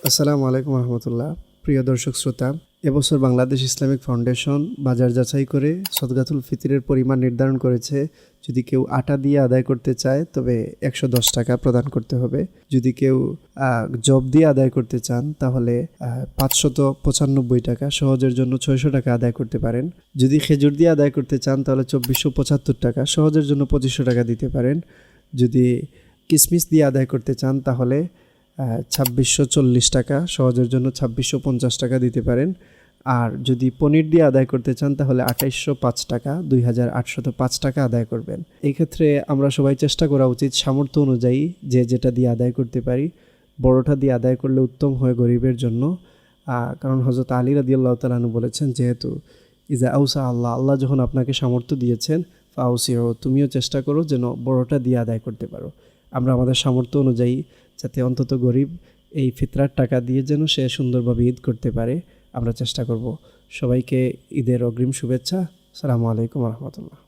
আসসালামু আলাইকুম রহমতুল্লাহ। প্রিয় দর্শক শ্রোতা, এবছর বাংলাদেশ ইসলামিক ফাউন্ডেশন বাজার যাচাই করে সদকাতুল ফিতরের পরিমাণ নির্ধারণ করেছে। যদি কেউ আটা দিয়ে আদায় করতে চায় তবে 110 টাকা প্রদান করতে হবে। যদি কেউ জব দিয়ে আদায় করতে চান তাহলে 595 টাকা, সহজের জন্য 600 টাকা আদায় করতে পারেন। যদি খেজুর দিয়ে আদায় করতে চান তাহলে 2475 টাকা, সহজের জন্য 2500 টাকা দিতে পারেন। যদি কিশমিশ দিয়ে আদায় করতে চান তাহলে 2640 টাকা, সহজের জন্য 2650 টাকা দিতে পারেন। আর যদি পনির দিয়ে আদায় করতে চান তাহলে 2805 টাকা, 2805 টাকা আদায় করবেন। এই ক্ষেত্রে আমরা সবাই চেষ্টা করা উচিত সামর্থ্য অনুযায়ী যে যেটা দিয়ে আদায় করতে পারি বড়টা দিয়ে আদায় করলে উত্তম হয় গরিবের জন্য। কারণ হযরত আলী রাদিয়াল্লাহু তাআলা আনহু বলেছেন, যেহেতু ইজা আউসা আল্লাহ, আল্লাহ যখন আপনাকে সামর্থ্য দিয়েছেন ফাউসিও, তুমিও চেষ্টা করো যেন বড়টা দিয়ে আদায় করতে পারো। আমরা আমাদের সামর্থ্য অনুযায়ী যাতে অন্তত গরিব এই ফিতরার টাকা দিয়ে যেন সে সুন্দরভাবে ঈদ করতে পারে আমরা চেষ্টা করব। সবাইকে ঈদের অগ্রিম শুভেচ্ছা। আসসালামু আলাইকুম রহমতুল্লাহ।